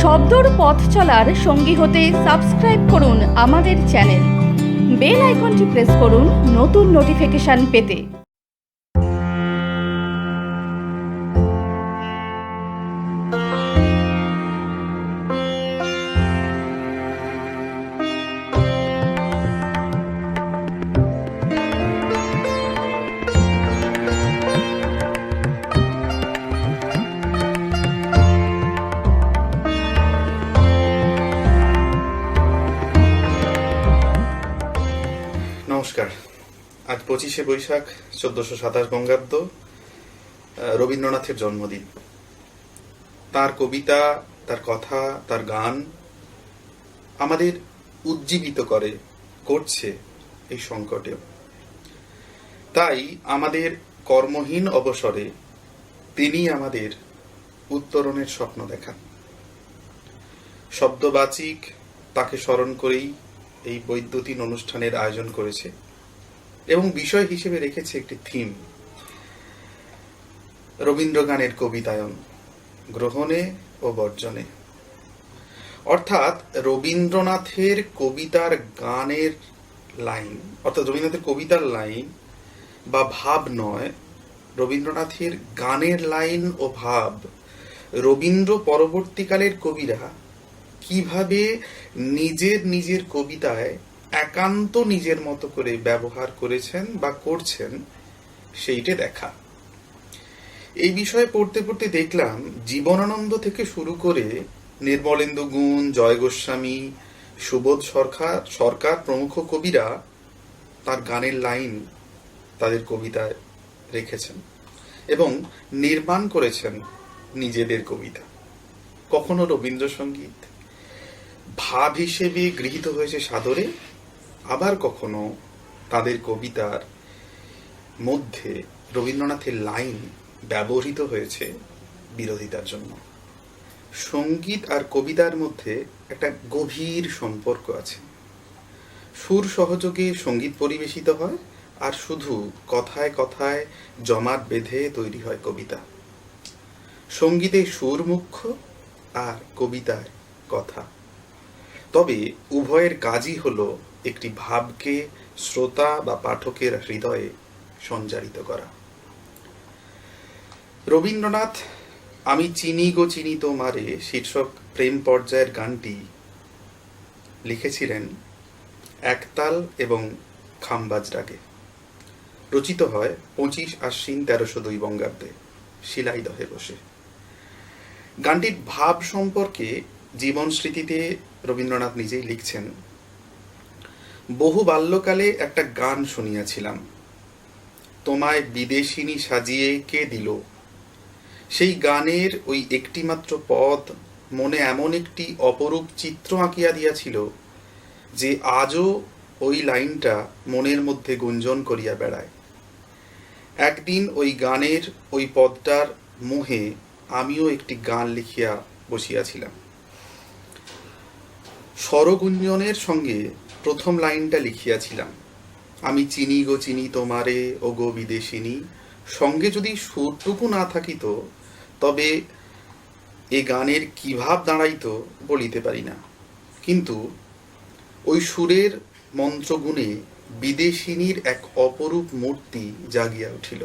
শব্দর পথ চলার সঙ্গী হতে সাবস্ক্রাইব করুন আমাদের চ্যানেল। বেল আইকনটি প্রেস করুন নতুন নোটিফিকেশন পেতে। নমস্কার। আজ 25শে বৈশাখ 1427 বঙ্গাব্দ, রবীন্দ্রনাথের জন্মদিন। তার কবিতা, তার কথা, তার গান আমাদের উজ্জীবিত করছে এই সংকটেও। তাই আমাদের কর্মহীন অবসরে তিনি আমাদের উত্তরণের স্বপ্ন দেখান। শব্দবাচিক তাকে স্মরণ করেই এই বৈদ্যুতিন অনুষ্ঠানের আয়োজন করেছে এবং বিষয় হিসেবে রেখেছে একটি থিম, রবীন্দ্র গানের কবিতায়ন, গ্রহণে ও বর্জনে। অর্থাৎ রবীন্দ্রনাথের কবিতার গানের লাইন, অর্থাৎ রবীন্দ্রনাথের কবিতার লাইন বা ভাব নয়, রবীন্দ্রনাথের গানের লাইন ও ভাব রবীন্দ্র পরবর্তীকালের কবিরা কিভাবে নিজের কবিতায় একান্ত নিজের মতো করে ব্যবহার করেছেন বা করছেন, সেইটা দেখা। এই বিষয়ে পড়তে পড়তে দেখলাম জীবনানন্দ থেকে শুরু করে নির্মলেন্দু গুণ, জয় গোস্বামী, সুবোধ সরকার প্রমুখ কবিরা তার গানের লাইন তাদের কবিতায় রেখেছেন এবং নির্মাণ করেছেন নিজেদের কবিতা। কখনো রবীন্দ্রসঙ্গীত ভাব হিসেবে গৃহীত হয়েছে সাদরে, আবার কখনো তাদের কবিতার মধ্যে রবীন্দ্রনাথের লাইন ব্যবহৃত হয়েছে বিরোধিতার জন্য। সঙ্গীত আর কবিতার মধ্যে একটা গভীর সম্পর্ক আছে। সুর সহযোগে সঙ্গীত পরিবেশিত হয়, আর শুধু কথায় কথায় জমাট বেঁধে তৈরি হয় কবিতা। সঙ্গীতে সুর মুখ্য আর কবিতায় কথা। তবে উভয়ের কাজই হলো একটি ভাবকে শ্রোতা বা পাঠকের হৃদয়ে সঞ্চারিত করা। রবীন্দ্রনাথ আমি চিনি গো চিনি তোমারে শীর্ষক প্রেম পর্যায়ের গানটি লিখেছিলেন একতাল এবং খামবাজ রাগে। রচিত হয় 25 আশ্বিন 1302 বঙ্গাব্দে শিলাইদহে বসে। গানটির ভাব সম্পর্কে জীবন স্মৃতিতে রবীন্দ্রনাথ নিজেই লিখছেন, বহু বাল্যকালে একটা গান শুনিয়াছিলাম, তোমায় বিদেশিনী সাজিয়ে কে দিল। সেই গানের ওই একটিমাত্র পদ মনে এমন একটি অপরূপ চিত্র আঁকিয়া দিয়াছিল যে আজও ওই লাইনটা মনের মধ্যে গুঞ্জন করিয়া বেড়ায়। একদিন ওই গানের ওই পদটার মোহে আমিও একটি গান লিখিয়া বসিয়াছিলাম। স্বরগুঞ্জনের সঙ্গে প্রথম লাইনটা লিখিয়াছিলাম, আমি চিনি গো চিনি তোমারে ও গো বিদেশিনী। সঙ্গে যদি সুরটুকু না থাকিত তবে এ গানের কি ভাব দাঁড়াইত বলিতে পারি না। কিন্তু ওই সুরের মন্ত্রগুণে বিদেশিনীর এক অপরূপ মূর্তি জাগিয়া উঠিল।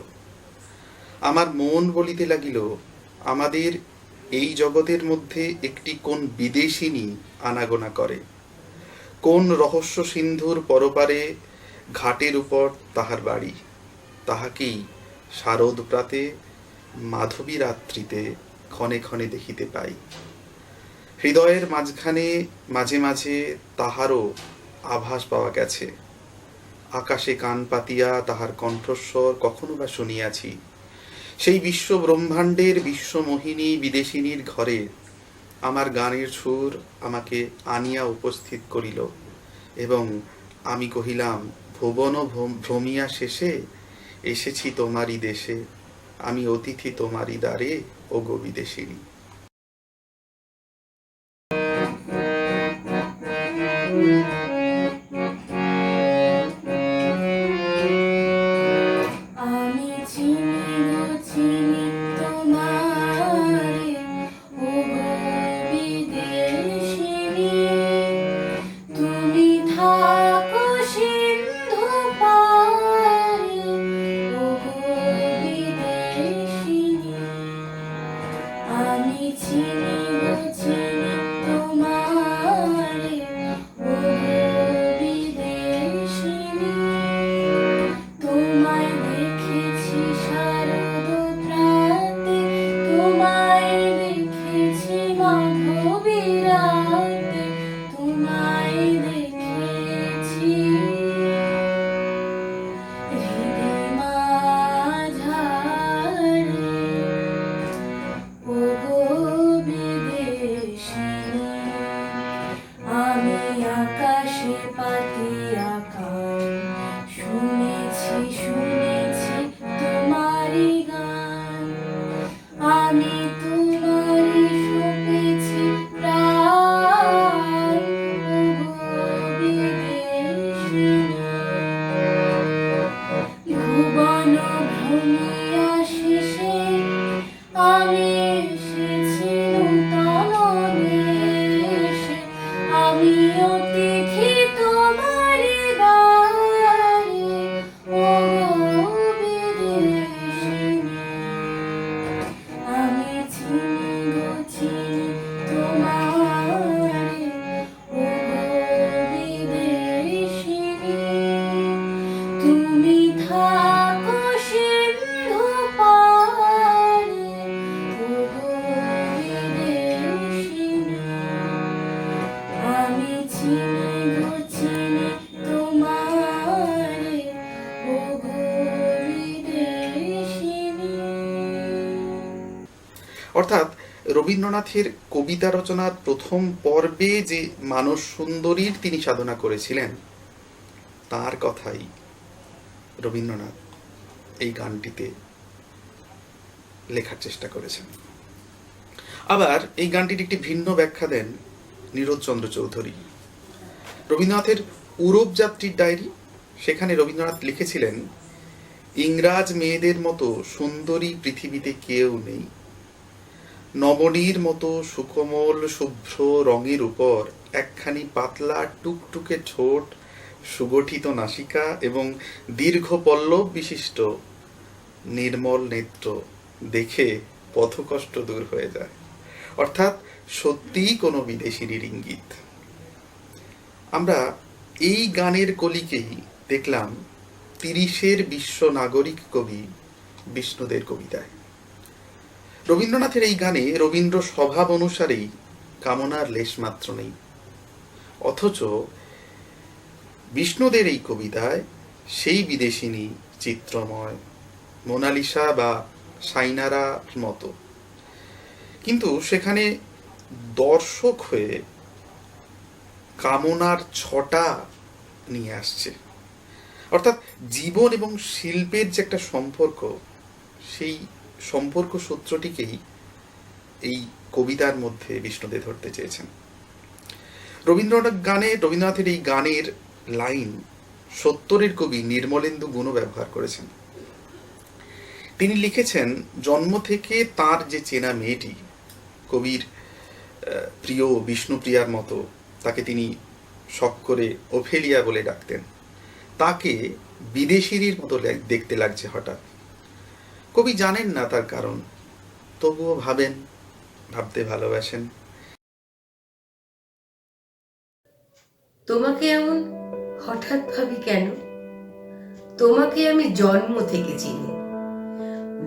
আমার মন বলিতে লাগিল, আমাদের এই জগতের মধ্যে একটি কোন বিদেশিনী আনাগোনা করে, কোন রহস্য সিন্ধুর পরপারে ঘাটের উপর তাহার বাড়ি, তাহাকেই শারদ প্রাতে মাধবী রাত্রিতে ক্ষণে ক্ষণে দেখিতে পাই। হৃদয়ের মাঝখানে মাঝে মাঝে তাহারও আভাস পাওয়া গেছে, আকাশে কান পাতিয়া তাহার কণ্ঠস্বর কখনো বা শুনিয়াছি। সেই বিশ্ব ব্রহ্মাণ্ডের বিশ্বমোহিনী বিদেশিনীর ঘরে আমার গানের সুর আমাকে আনিয়া উপস্থিত করিল এবং আমি কহিলাম, ভুবন ভ্রমিয়া শেষে এসেছি তোমারই দেশে, আমি অতিথি তোমারই দ্বারে ও গো বিদেশিনী। চিনি তোমারে ও গো বিদেশিনী। অর্থাৎ রবীন্দ্রনাথের কবিতা রচনার প্রথম পর্বে যে মানস সুন্দরীর তিনি সাধনা করেছিলেন, তার কথাই রবীন্দ্রনাথ এই গানটিতে লেখার চেষ্টা করেছেন। আবার এই গানটির একটি ভিন্ন ব্যাখ্যা দেন নীরজচন্দ্র চৌধুরী। রবীন্দ্রনাথের উরব যাত্রীর ডায়েরি, সেখানে রবীন্দ্রনাথ লিখেছিলেন, ইংরাজ মেয়েদের মতো সুন্দরী পৃথিবীতে কেউ নেই। নবনীর মতো সুকোমল শুভ্র রঙের উপর একখানি পাতলা টুকটুকে ঠোঁট, সুগঠিত নাসিকা এবং দীর্ঘ পল্লব বিশিষ্ট নির্মল নেত্র দেখে পথকষ্ট দূর হয়ে যায়। অর্থাৎ সত্যিই কোনো বিদেশিনীর ইঙ্গিত। আমরা এই গানের কলিকেই দেখলাম 30-এর বিশ্ব নাগরিক কবি বিষ্ণুদের কবিতায়। রবীন্দ্রনাথের এই গানে রবীন্দ্র স্বভাব অনুসারেই কামনার লেশমাত্র নেই, অথচ বিষ্ণুদের এই কবিতায় সেই বিদেশিনী চিত্রময়, মোনালিসা বা সাইনারার মতো, কিন্তু সেখানে দর্শক হয়ে কামনার ছটা নিয়ে আসছে। অর্থাৎ জীবন এবং শিল্পের যে একটা সম্পর্ক, সেই সম্পর্ক সূত্রটিকেই এই কবিতার মধ্যে বিষ্ণুদে ধরতে চেয়েছেন। রবীন্দ্রনাথের এই গানের লাইন 70-এর কবি নির্মলেন্দু গুণ ব্যবহার করেছেন। তিনি লিখেছেন, জন্ম থেকে তার যে চেনা মেয়েটি, কবির প্রিয় বিষ্ণুপ্রিয়ার মতো তাকে তিনি শখ করে ওফেলিয়া বলে ডাকতেন, তাকে বিদেশিনীর মতো দেখতে লাগছে হঠাৎ। কবি জানেন না তার কারণ, তবুও ভাবতে ভালোবাসেন। তোমাকে এমন হঠাৎ ভাবি কেন? তোমাকে আমি জন্ম থেকে চিনি,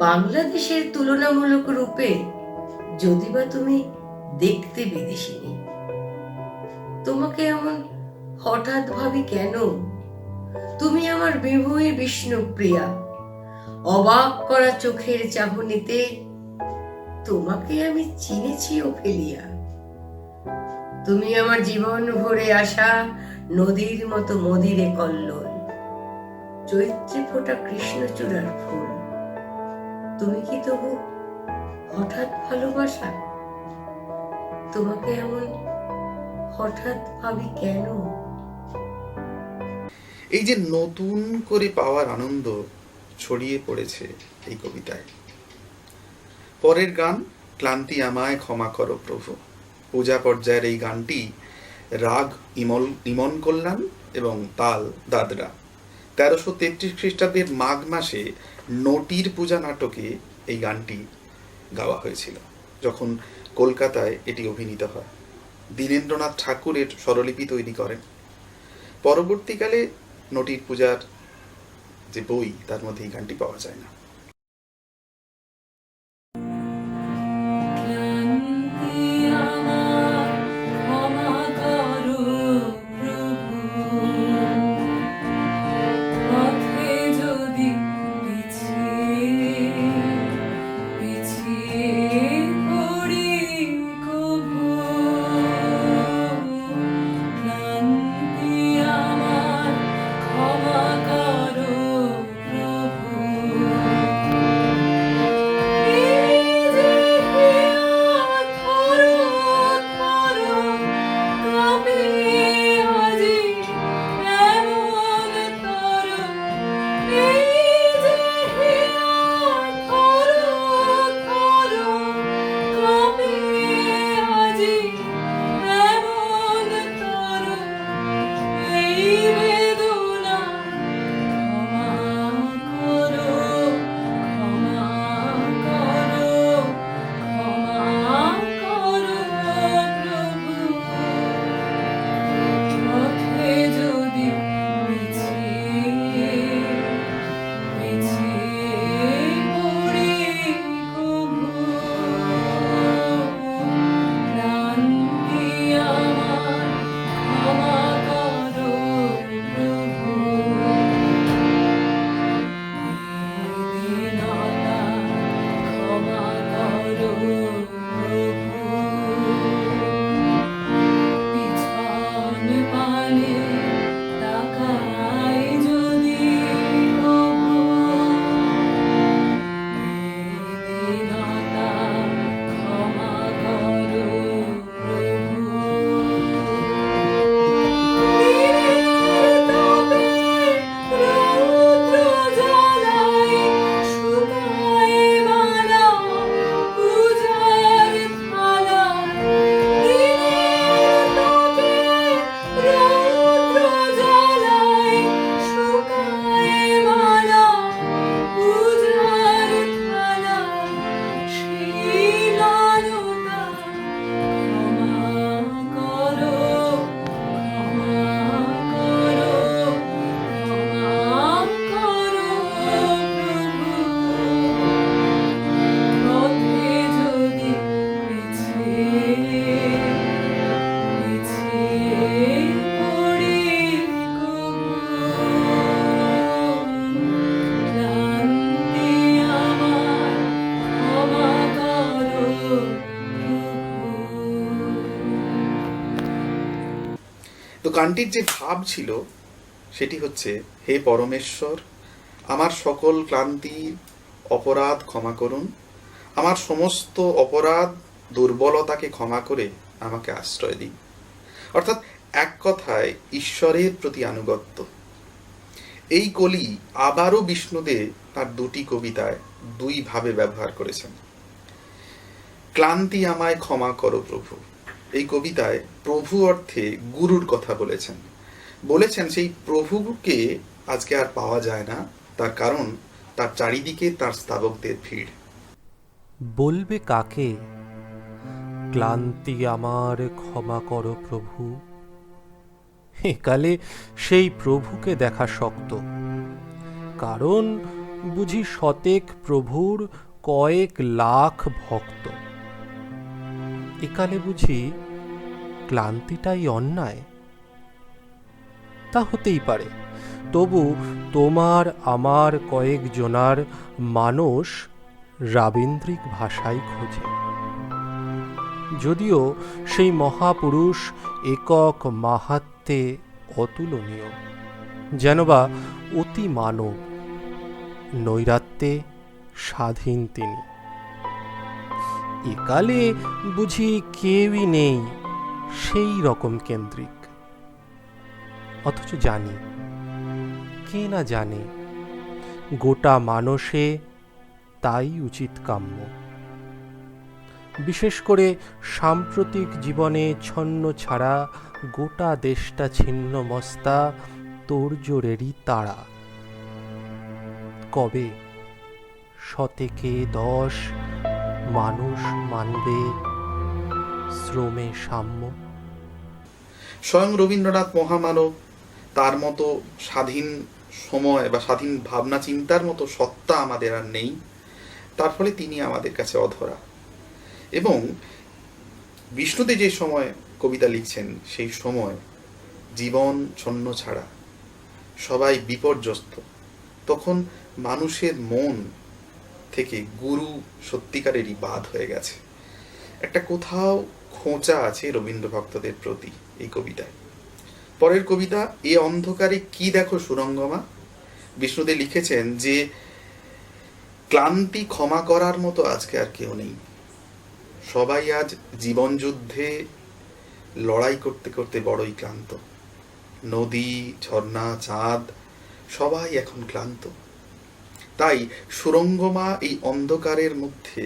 বাংলাদেশের তুলনামূলক রূপে যদিবা তুমি দেখতে বিদেশিনী। তোমাকে এমন হঠাৎ ভাবি কেন? তুমি আমার বিভূমি বিষ্ণুপ্রিয়া, অবাক করা চোখের চাহনিতে তোমাকে আমি চিনেছি ওফেলিয়া। তুমি আমার জীবন ভরে আসা নদীর মতো মদিরে কল্লোল, চৈত্রে ফোটা কৃষ্ণচূড়ার ফুল। তুমি কি তবু হঠাৎ ভালোবাসা? তোমাকে এমন হঠাৎ ভাবি কেন? এই যে নতুন করে পাওয়ার আনন্দ ছড়িয়ে পড়েছে এই কবিতায়। পরের গান, ক্লান্তি আমায় ক্ষমা করো প্রভু। পূজা পর্যায়ের এই গানটি রাগ ইমন কল্যাণ এবং তাল দাদরা। 1333 খ্রিস্টাব্দের মাঘ মাসে নটির পূজা নাটকে এই গানটি গাওয়া হয়েছিল, যখন কলকাতায় এটি অভিনীত হয়। দীনেন্দ্রনাথ ঠাকুরের স্বরলিপি তৈরি করেন। পরবর্তীকালে নটির পূজার যে বই, তার মধ্যে এই গানটি পাওয়া যায় না। ক্ষমা করো প্রভু। তো গানটির যে ভাব ছিল সেটি হচ্ছে, হে পরমেশ্বর, আমার সকল ক্লান্তি অপরাধ ক্ষমা করুন, আমার সমস্ত অপরাধ দুর্বলতাকে ক্ষমা করে আমাকে আশ্রয় দিন। অর্থাৎ এক কথায় ঈশ্বরের প্রতি আনুগত্য। এই কলি আবারও বিষ্ণুদেব তার দুটি কবিতায় দুই ভাবে ব্যবহার করেছেন। ক্লান্তি আমায় ক্ষমা করো প্রভু, এই কবিতায় প্রভু অর্থে গুরুর কথা বলেছেন সেই প্রভুকে আজকে আর পাওয়া যায় না, তার কারণ তার চারিদিকে তার স্তাবকদের ভিড়। বলবে কাকে ক্লান্তি আমার ক্ষমা করো প্রভু? একালে সেই প্রভুকে দেখা শক্ত, কারণ বুঝি শতেক প্রভুর কয়েক লাখ ভক্ত। একালে বুঝি ক্লান্তিটাই অন্যায়? তা হতেই পারে, তবু তোমার আমার কয়েকজনার মানস রাবীন্দ্রিক ভাষায় খোঁজে। যদিও সেই মহাপুরুষ একক মাহাত্ম্যে অতুলনীয়, যেন বা অতি মানব, নৈরাত্যে স্বাধীন তিনি। একালে বুঝি কেউই নেই সেই রকম কেন্দ্রিক। অথচ জানি, কে না জানে, গোটা মানসে তাই উচিত কাম্য। বিশেষ করে সাম্প্রতিক জীবনে ছন্ন ছাড়া গোটা দেশটা ছিন্ন মস্তা তোড়জোড়েরই তাড়া। কবে শতেকে 10 মানুষ মানবে শ্রমে সাম্য? স্বয়ং রবীন্দ্রনাথ মহামানব, তার মতো স্বাধীন সময় বা স্বাধীন ভাবনা চিন্তার মতো সত্তা আমাদের আর নেই, তার ফলে তিনি আমাদের কাছে অধরা। এবং বিষ্ণুদেব যে সময় কবিতা লিখছেন সেই সময় জীবন ছন্ন ছাড়া, সবাই বিপর্যস্ত। তখন মানুষের মন থেকে গুরু সত্যিকারেরই বাদ হয়ে গেছে। একটা কোথাও খোঁচা আছে রবীন্দ্র ভক্তদের প্রতি এই কবিতায়। পরের কবিতা, এ অন্ধকারে কি দেখো সুরঙ্গমা। বিষ্ণুদেব লিখেছেন যে ক্লান্তি ক্ষমা করার মতো আজকে আর কেউ নেই। সবাই আজ জীবন যুদ্ধে লড়াই করতে করতে বড়ই ক্লান্ত। নদী, ঝর্ণা, চাঁদ সবাই এখন ক্লান্ত। তাই সুরঙ্গমা এই অন্ধকারের মধ্যে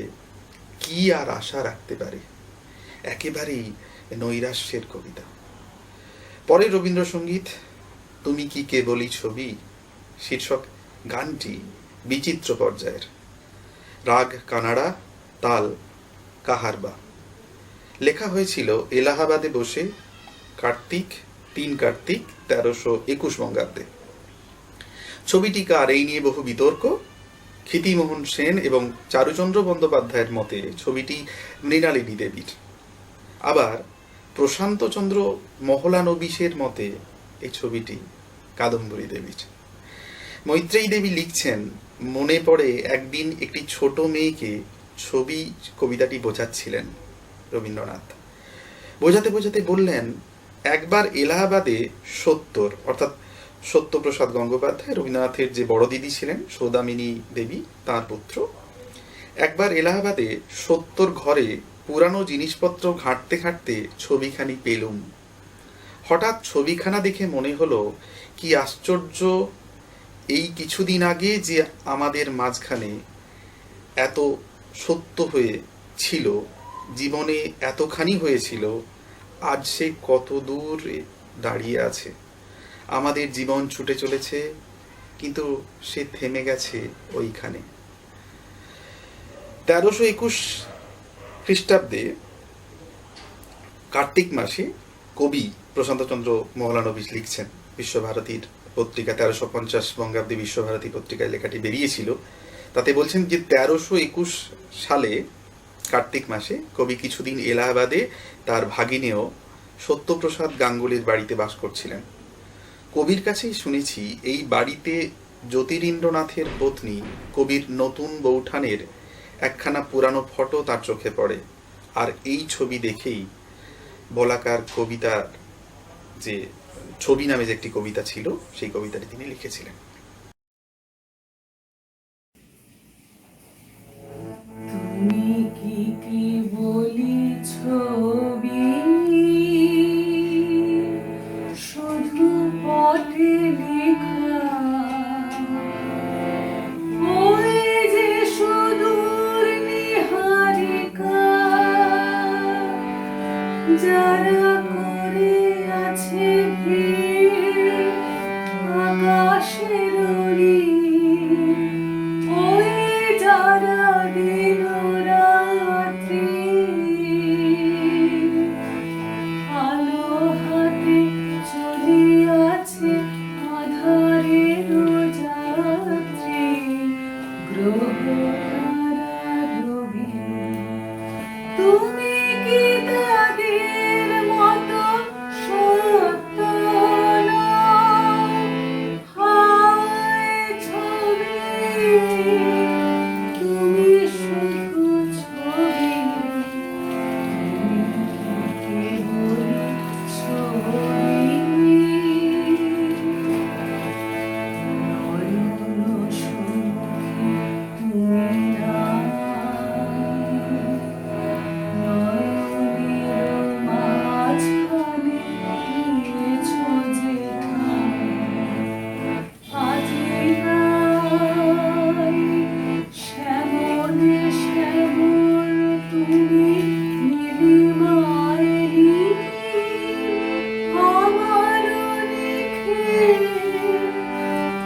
কি আর আশা রাখতে পারে? একেবারেই নৈরাশ্যের কবিতা। পরে রবীন্দ্রসঙ্গীত, তুমি কি কেবলই ছবি শীর্ষক গানটি বিচিত্র পর্যায়ের। রাগ কানাড়া, তাল কাহারবা। লেখা হয়েছিল এলাহাবাদে বসে 3 কার্তিক 1321 বঙ্গাব্দে। ছবিটি কার, এই নিয়ে বহু বিতর্ক। ক্ষিতিমোহন সেন এবং চারুচন্দ্র বন্দ্যোপাধ্যায়ের মতে ছবিটি মৃণালিনী দেবীর। আবার প্রশান্তচন্দ্র মহলানবিশের মতে এই ছবিটি কাদম্বরী দেবীর। মৈত্রেয়ী দেবী লিখছেন, মনে পড়ে একদিন একটি ছোট মেয়েকে ছবি কবিতাটি বোঝাচ্ছিলেন রবীন্দ্রনাথ। বোঝাতে বোঝাতে বললেন, একবার এলাহাবাদে অর্থাৎ সত্যপ্রসাদ গঙ্গোপাধ্যায়, রবীন্দ্রনাথের যে বড় দিদি ছিলেন সৌদামিনী দেবী, তার পুত্র, একবার এলাহাবাদে ঘরে পুরানো জিনিসপত্র ঘাঁটতে ঘাঁটতে ছবিখানি পেলুম। হঠাৎ ছবিখানা দেখে মনে হলো, কি আশ্চর্য, এই কিছুদিন আগে যে আমাদের মাঝখানে এত সত্য হয়ে ছিল, জীবনে এতখানি হয়েছিল, আজ সে কত দূরে দাঁড়িয়ে আছে। আমাদের জীবন ছুটে চলেছে, কিন্তু সে থেমে গেছে ওইখানে। 1321 খ্রিস্টাব্দে কার্তিক মাসে কবি প্রশান্তচন্দ্র মহলানবিশ লিখছেন, বিশ্বভারতীর পত্রিকা 1350 বঙ্গাব্দে বিশ্বভারতী পত্রিকায় লেখাটি বেরিয়েছিল। তাতে বলছেন যে 1321 সালে কার্তিক মাসে কবি কিছুদিন এলাহাবাদে তার ভাগিনেও সত্যপ্রসাদ গাঙ্গুলির বাড়িতে বাস করছিলেন। কবির কাছেই শুনেছি এই বাড়িতে জ্যোতিরিন্দ্রনাথের পত্নী কবির নতুন বৌঠানের একখানা পুরানো ফটো তার চোখে পড়ে, আর এই ছবি দেখেই বলাকার কবিতার যে ছবি নামে যে একটি কবিতা ছিল, সেই কবিতাটি তিনি লিখেছিলেন। তুমি কি বলি ছবি শুধু পথে লেখা, ওই যে সুদূর নিহারিকা যারা করে আছে ভিড় আকাশের ওই যারা দিন রাত্রি আলো হাতে চলিয়াছে আধারের যাত্রী গ্রহ তারা রবি। তুমি কি তাদের মতো সত্য নও? হায় ছবি, তুমি শুধু ছবি, তুমি কেবল ছবি। নয়ন সম্মুখে তুমি নাই, নয়নের মাঝখানে দিয়েছ যে ঠাঁই, আজি নাই শ্যামলে শ্যামল তুমি নীলিমায় আমার লিখে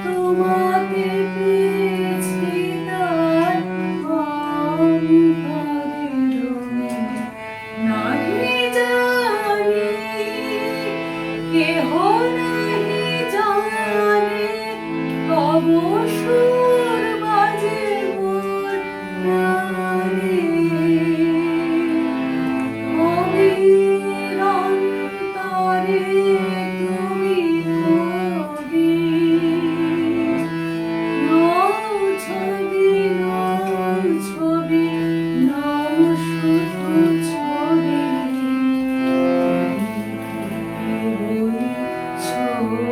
তোমাকে পেয়েছি তার অন্তরের নাহি জানি কেহ নাহি জানে তব সুর বাজে মোর প্রাণে। কবির অন্তরে তুমি কবি, নও ছবি, নও ছবি, নও শুধু ছবি, কেবল ছবি।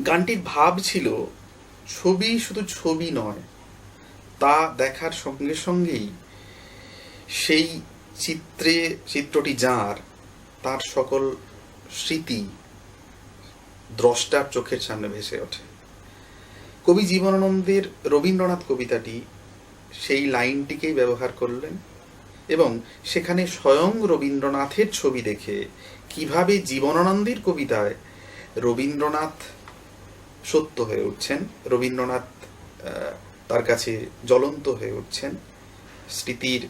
গানটির ভাব ছিল ছবি শুধু ছবি নয়, তা দেখার সঙ্গে সঙ্গেই সেই চিত্রটি যার, তার সকল স্মৃতি দ্রষ্টার চোখের সামনে ভেসে ওঠে। কবি জীবনানন্দের রবীন্দ্রনাথ কবিতাটি সেই লাইনটিকেই ব্যবহার করলেন এবং সেখানে স্বয়ং রবীন্দ্রনাথের ছবি দেখে কিভাবে জীবনানন্দের কবিতায় রবীন্দ্রনাথ সত্য হয়ে উঠছেন, রবীন্দ্রনাথ তার কাছে জ্বলন্ত হয়ে উঠছেন, স্মৃতির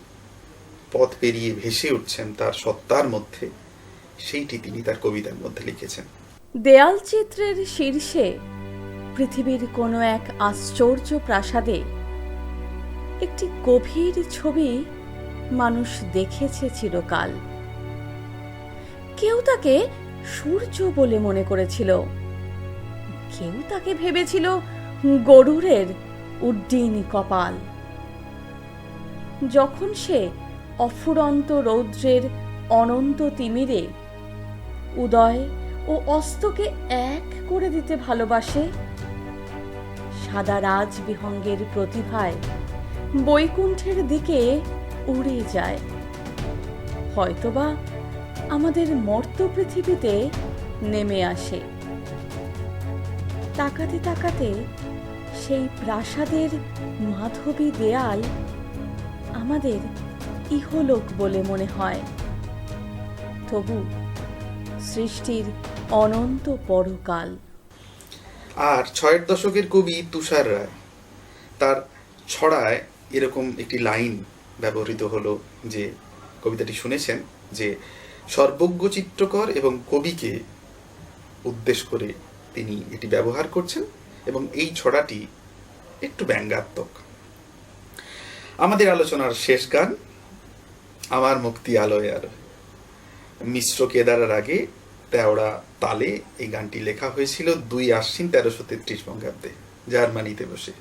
পথ পেরিয়ে ভেসে উঠছেন তার সত্তার মধ্যে, সেইটি তিনি তার কবিতার মধ্যে লিখেছেন। দেয়াল চিত্রের শীর্ষে পৃথিবীর কোনো এক আশ্চর্য প্রাসাদে একটি গভীর ছবি মানুষ দেখেছে চিরকাল। কেউ তাকে সূর্য বলে মনে করেছিল, কেউ তাকে ভেবেছিল গরুরের উড্ডীন কপাল। যখন সে অফুরন্ত রৌদ্রের অনন্ত তিমিরে উদয় ও অস্তকে এক করে দিতে ভালোবাসে, সাদা রাজ বিহঙ্গের প্রতিভায় বৈকুণ্ঠের দিকে উড়ে যায়। হয়তোবা আমাদের মর্ত পৃথিবীতে নেমে আসে। তাকাতে তাকাতে সেই প্রাসাদের মাধবী দেয়াল আমাদের ইহলোক বলে মনে হয়। তবু সৃষ্টির অনন্ত পরকাল। আর ৬০ দশকের কবি তুষার রায়, তার ছড়ায় এরকম একটি লাইন ব্যবহৃত হলো, যে কবিতাটি শুনেছেন, যে সর্বজ্ঞ চিত্রকর এবং কবিকে উদ্দেশ্য করে তিনি এটি ব্যবহার করছেন এবং এই ছড়াটি একটু ব্যঙ্গাত্মক। আমাদের আলোচনার শেষ গান, আমার মুক্তি আলোয় আলো। মিশ্র কেদারার আগে তেওড়া তালে এই গানটি লেখা হয়েছিল ২ আশ্বিন ১৩৩৩ বঙ্গাব্দে জার্মানিতে বসে।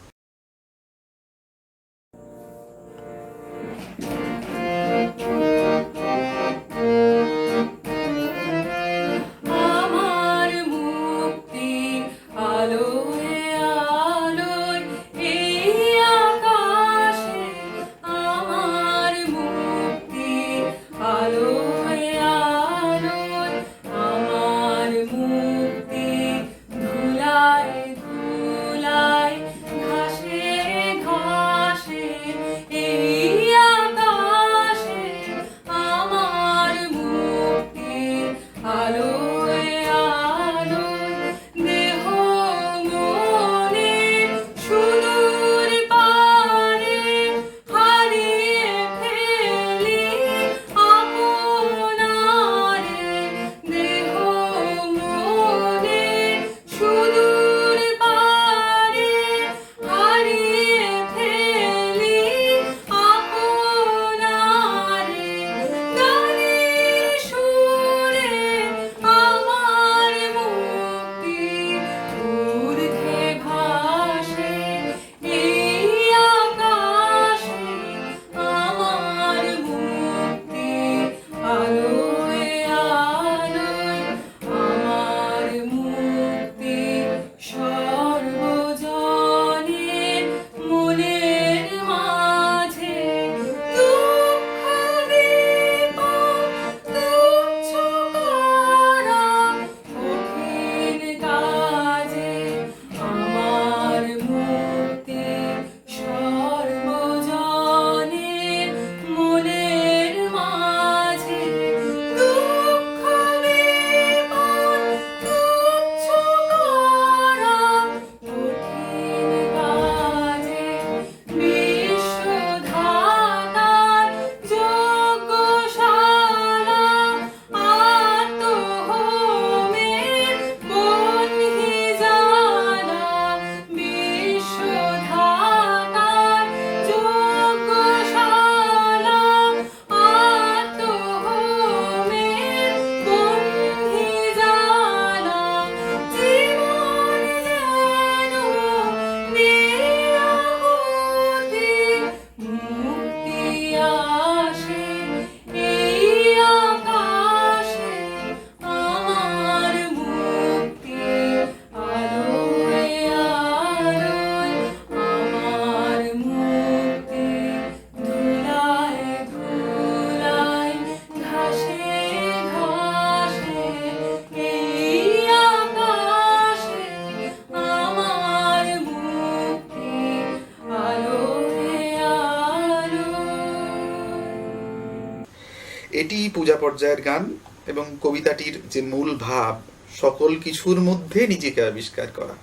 এটি পূজা পর্যায়ের গান এবং কবিতাটির যে মূল ভাব সকল কিছুর মধ্যে নিজেকে আবিষ্কার করা,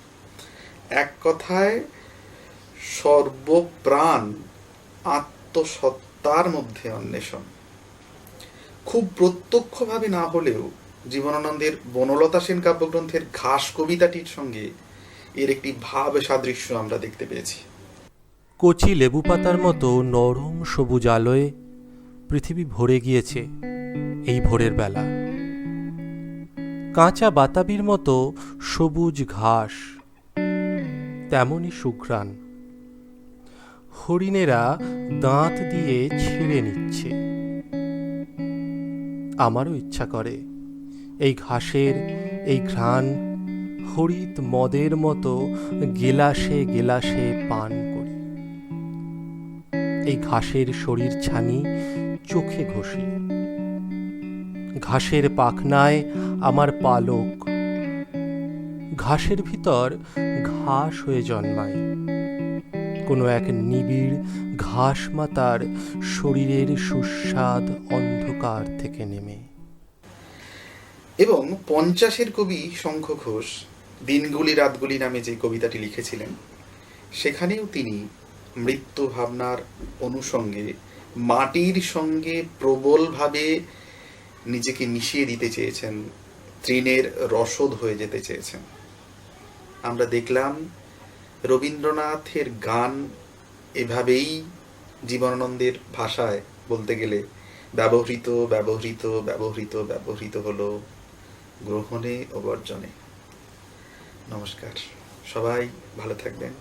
এক কথায় সর্বপ্রাণ আত্মসত্তার মধ্যে অন্বেষণ। খুব প্রত্যক্ষভাবে না হলেও জীবনানন্দের বনলতা সেন কাব্যগ্রন্থের ঘাস কবিতাটির সঙ্গে এর একটি ভাব সাদৃশ্য আমরা দেখতে পেয়েছি। কচি লেবু পাতার মতো নরম সবুজ আলোয় পৃথিবী ভরে গিয়েছে এই ভোরের বেলা। কাঁচা বাতাবির মতো সবুজ ঘাস, তেমনই সুঘ্রাণ। হরিণেরা দাঁত দিয়ে ছিঁড়ে নিচ্ছে। আমারও ইচ্ছা করে এই ঘাসের এই ঘ্রাণ হরিত মদের মতো গেলাসে গেলাসে পান করি। এই ঘাসের শরীর ছানি চোখে ঘষি। ঘাসের পাখনায় আমার পালক, ঘাসের ভিতর ঘাস হয়ে জন্মায় কোনো এক নিবিড় ঘাস মাতার শরীরের সুস্বাদ অন্ধকার থেকে নেমে। এবং 50-এর কবি শঙ্খ ঘোষ দিনগুলি রাতগুলি নামে যে কবিতাটি লিখেছিলেন, সেখানেও তিনি মৃত্যু ভাবনার অনুষঙ্গে মাটির সঙ্গে প্রবলভাবে নিজেকে মিশিয়ে দিতে চেয়েছেন, তৃণের রসদ হয়ে যেতে চেয়েছেন। আমরা দেখলাম রবীন্দ্রনাথের গান এভাবেই জীবনানন্দের ভাষায় বলতে গেলে ব্যবহৃত ব্যবহৃত ব্যবহৃত ব্যবহৃত হলো গ্রহণে ও বর্জনে। নমস্কার, সবাই ভালো থাকবেন।